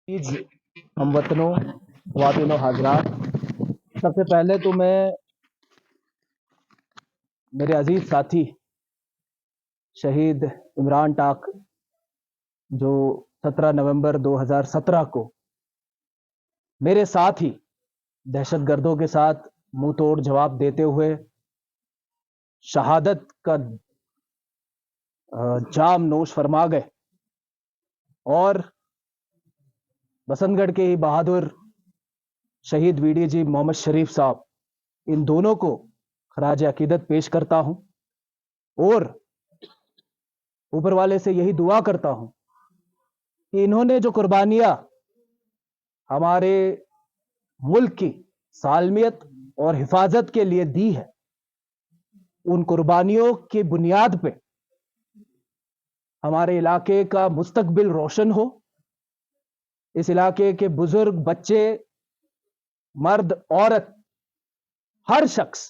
Please हम वतनों ख्वातीनो हाजरात, सबसे पहले तो मैं मेरे अजीज साथी शहीद इमरान टाक जो 17 नवंबर 2017 को मेरे साथ ही दहशतगर्दों के साथ मुंह तोड़ जवाब देते हुए शहादत का जाम नोश फरमा गए, और बसंतगढ़ के ही बहादुर शहीद वीडीजी मोहम्मद शरीफ साहब, इन दोनों को खराज अकीदत पेश करता हूं और ऊपर वाले से यही दुआ करता हूं कि इन्होंने जो कुर्बानियां हमारे मुल्क की सालमियत और हिफाजत के लिए दी है, उन कुर्बानियों की बुनियाद पे हमारे इलाके का मुस्तकबिल रोशन हो। इस इलाके के बुजुर्ग, बच्चे, मर्द, औरत, हर शख्स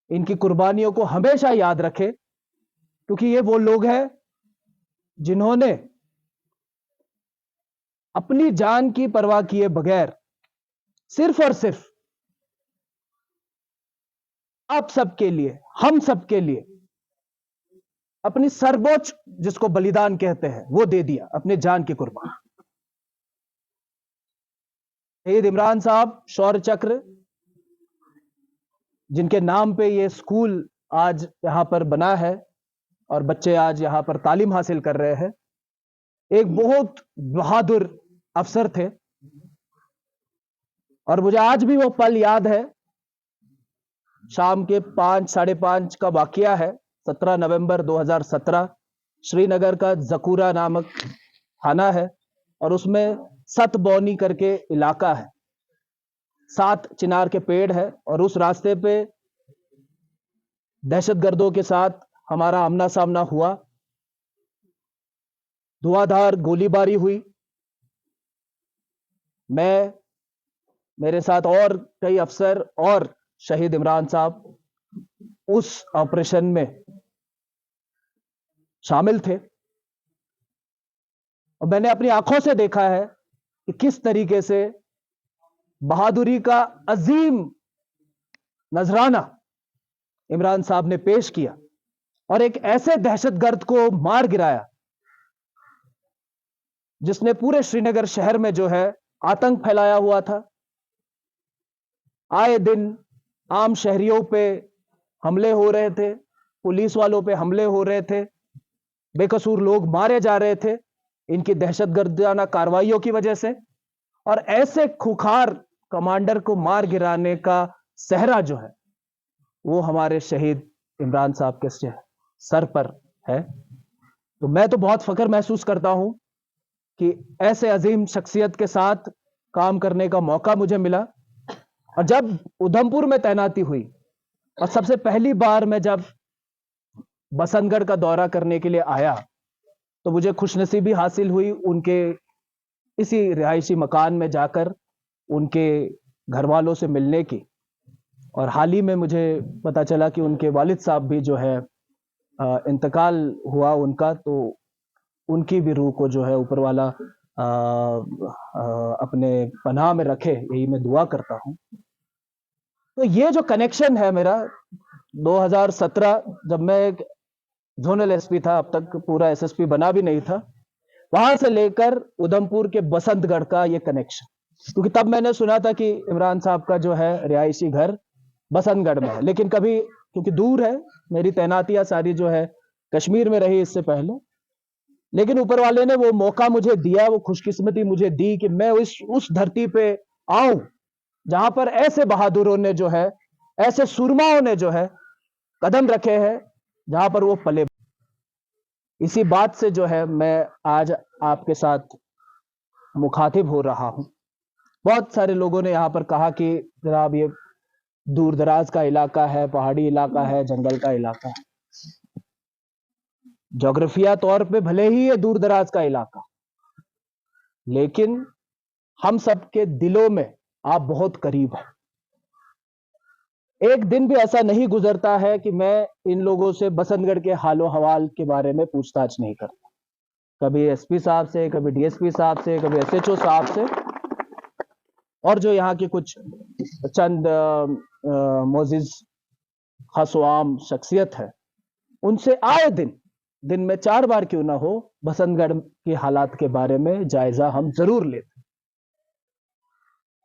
इनकी कुर्बानियों को हमेशा याद रखे, क्योंकि ये वो लोग हैं जिन्होंने अपनी जान की परवाह किए बगैर सिर्फ और सिर्फ आप सबके लिए, हम सबके लिए अपनी सर्वोच्च, जिसको बलिदान कहते हैं, वो दे दिया, अपने जान की कुर्बान। शहीद इमरान साहब शौर्य चक्र, जिनके नाम पे ये स्कूल आज यहां पर बना है और बच्चे आज यहां पर तालीम हासिल कर रहे हैं, एक बहुत बहादुर अफसर थे। और मुझे आज भी वो पल याद है, शाम के 5, 5:30 का वाकया है, 17 नवंबर 2017। श्रीनगर का जकूरा नामक थाना है और उसमें सतबौनी करके इलाका है, 7 चिनार के पेड़ है, और उस रास्ते पे दहशतगर्दों के साथ हमारा आमना सामना हुआ, धुआंधार गोलीबारी हुई। मैं, मेरे साथ और कई अफसर और शहीद इमरान साहब उस ऑपरेशन में शामिल थे, और मैंने अपनी आंखों से देखा है कि किस तरीके से बहादुरी का अजीम नजराना इमरान साहब ने पेश किया और एक ऐसे दहशतगर्द को मार गिराया जिसने पूरे श्रीनगर शहर में जो है आतंक फैलाया हुआ था। आए दिन आम शहरियों पे हमले हो रहे थे, पुलिस वालों पे हमले हो रहे थे, बेकसूर लोग मारे जा रहे थे इनकी दहशतगर्दाना कार्रवाइयों की वजह से। और ऐसे खुखार कमांडर को मार गिराने का सहरा जो है वो हमारे शहीद इमरान साहब के सर पर है। तो मैं तो बहुत फख्र महसूस करता हूं कि ऐसे अजीम शख्सियत के साथ काम करने का मौका मुझे मिला। और जब उधमपुर में तैनाती हुई और सबसे पहली बार मैं जब बसंतगढ़ का दौरा करने के लिए आया, तो मुझे खुशनसीबी हासिल हुई उनके इसी रिहायशी मकान में जाकर उनके घर वालों से मिलने की। और हाल ही में मुझे पता चला कि उनके वालिद साहब भी जो है इंतकाल हुआ उनका, तो उनकी भी रूह को जो है ऊपर वाला अपने पनाह में रखे, यही मैं दुआ करता हूं। तो ये जो कनेक्शन है मेरा 2017, जब मैं एक जोनल एसपी था, अब तक पूरा एसएसपी बना भी नहीं था, वहां से लेकर उधमपुर के बसंतगढ़ का ये कनेक्शन, क्योंकि तब मैंने सुना था कि इमरान साहब का जो है रिहायशी घर बसंतगढ़ में है, लेकिन कभी, क्योंकि दूर है, मेरी तैनातियां सारी जो है कश्मीर में रही इससे पहले, लेकिन ऊपर वाले ने वो मौका मुझे दिया, वो खुशकिस्मती मुझे दी कि मैं उस धरती पे आऊं जहां पर ऐसे बहादुरों ने जो है, ऐसे सुरमाओं ने जो है कदम रखे हैं, जहां पर वो पले। इसी बात से जो है मैं आज आपके साथ मुखातिब हो रहा हूं। बहुत सारे लोगों ने यहां पर कहा कि जनाब ये दूर दराज का इलाका है, पहाड़ी इलाका है, जंगल का इलाका है। ज्योग्राफिया तौर पे भले ही ये दूर दराज का इलाका, लेकिन हम सबके दिलों में आप बहुत करीब हैं। एक दिन भी ऐसा नहीं गुजरता है कि मैं इन लोगों से बसंतगढ़ के हालो हवाल के बारे में पूछताछ नहीं करता। कभी एसपी साहब से, कभी डीएसपी साहब से, कभी एसएचओ साहब से, और जो यहाँ के कुछ चंद मोजिज खासवाम शख्सियत है, उनसे आए दिन में 4 बार क्यों ना हो बसंतगढ़ के हालात के बारे में जायजा हम जरूर लेते।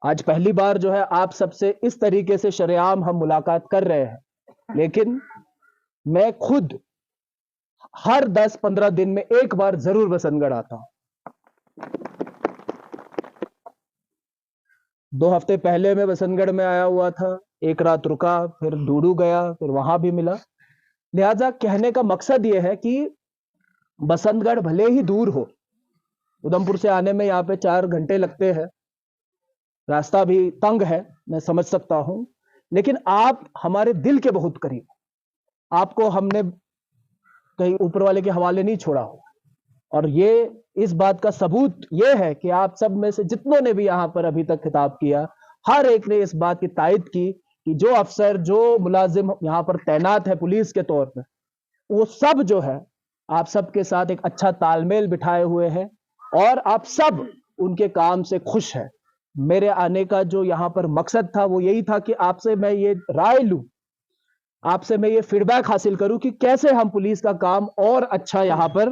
आज पहली बार जो है आप सबसे इस तरीके से शरेआम हम मुलाकात कर रहे हैं, लेकिन मैं खुद हर 10-15 दिन में एक बार जरूर बसंतगढ़ आता हूं। 2 हफ्ते पहले मैं बसंतगढ़ में आया हुआ था, एक रात रुका, फिर डूडू गया, फिर वहां भी मिला। लिहाजा कहने का मकसद यह है कि बसंतगढ़ भले ही दूर हो, उधमपुर से आने में यहाँ पे 4 घंटे लगते हैं, रास्ता भी तंग है, मैं समझ सकता हूं, लेकिन आप हमारे दिल के बहुत करीब। आपको हमने कहीं ऊपर वाले के हवाले नहीं छोड़ा हो, और ये इस बात का सबूत ये है कि आप सब में से जितनों ने भी यहां पर अभी तक खिताब किया, हर एक ने इस बात की तायद की कि जो अफसर, जो मुलाजिम यहां पर तैनात है पुलिस के तौर पर, वो सब जो है आप सबके साथ एक अच्छा तालमेल बिठाए हुए हैं, और आप सब उनके काम से खुश हैं। मेरे आने का जो यहां पर मकसद था वो यही था कि आपसे मैं ये राय लूं, आपसे मैं ये फीडबैक हासिल करूं कि कैसे हम पुलिस का काम और अच्छा यहां पर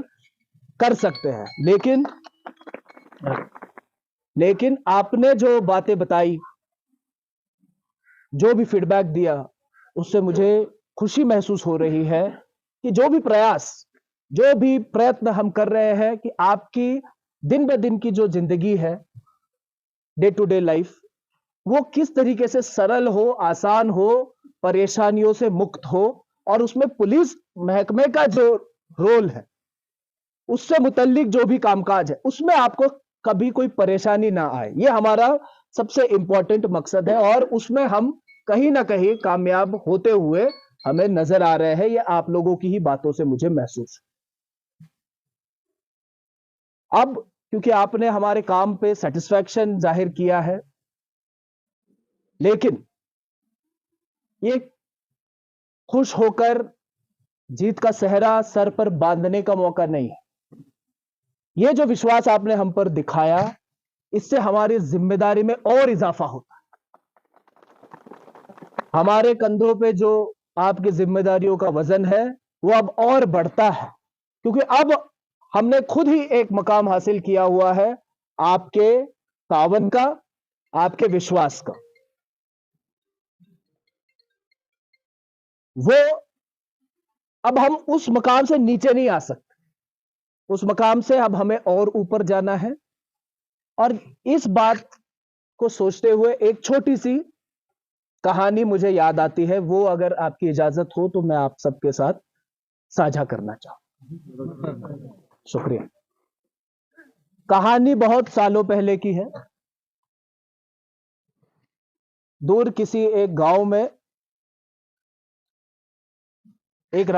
कर सकते हैं। लेकिन आपने जो बातें बताई, जो भी फीडबैक दिया, उससे मुझे खुशी महसूस हो रही है कि जो भी प्रयास, जो भी प्रयत्न हम कर रहे हैं कि आपकी दिन ब दिन की जो जिंदगी है, डे टू डे लाइफ, वो किस तरीके से सरल हो, आसान हो, परेशानियों से मुक्त हो, और उसमें पुलिस महकमे का जो रोल है, उससे मुतल्लिक जो भी कामकाज है, उसमें आपको कभी कोई परेशानी ना आए। ये हमारा सबसे इंपॉर्टेंट मकसद है, और उसमें हम कहीं ना कहीं कामयाब होते हुए हमें नजर आ रहे हैं। ये आप लोगों की ही बातों से मुझे महसूस है। अब क्योंकि आपने हमारे काम पे सेटिस्फैक्शन जाहिर किया है, लेकिन ये खुश होकर जीत का सेहरा सर पर बांधने का मौका नहीं है। ये जो विश्वास आपने हम पर दिखाया, इससे हमारी जिम्मेदारी में और इजाफा होता है। हमारे कंधों पे जो आपकी जिम्मेदारियों का वजन है वो अब और बढ़ता है, क्योंकि अब हमने खुद ही एक मकाम हासिल किया हुआ है आपके तावन का, आपके विश्वास का। वो अब हम उस मकाम से नीचे नहीं आ सकते, उस मकाम से अब हमें और ऊपर जाना है। और इस बात को सोचते हुए एक छोटी सी कहानी मुझे याद आती है, वो अगर आपकी इजाजत हो तो मैं आप सबके साथ साझा करना चाहूं। शुक्रिया। कहानी बहुत सालों पहले की है। दूर किसी एक गांव में एक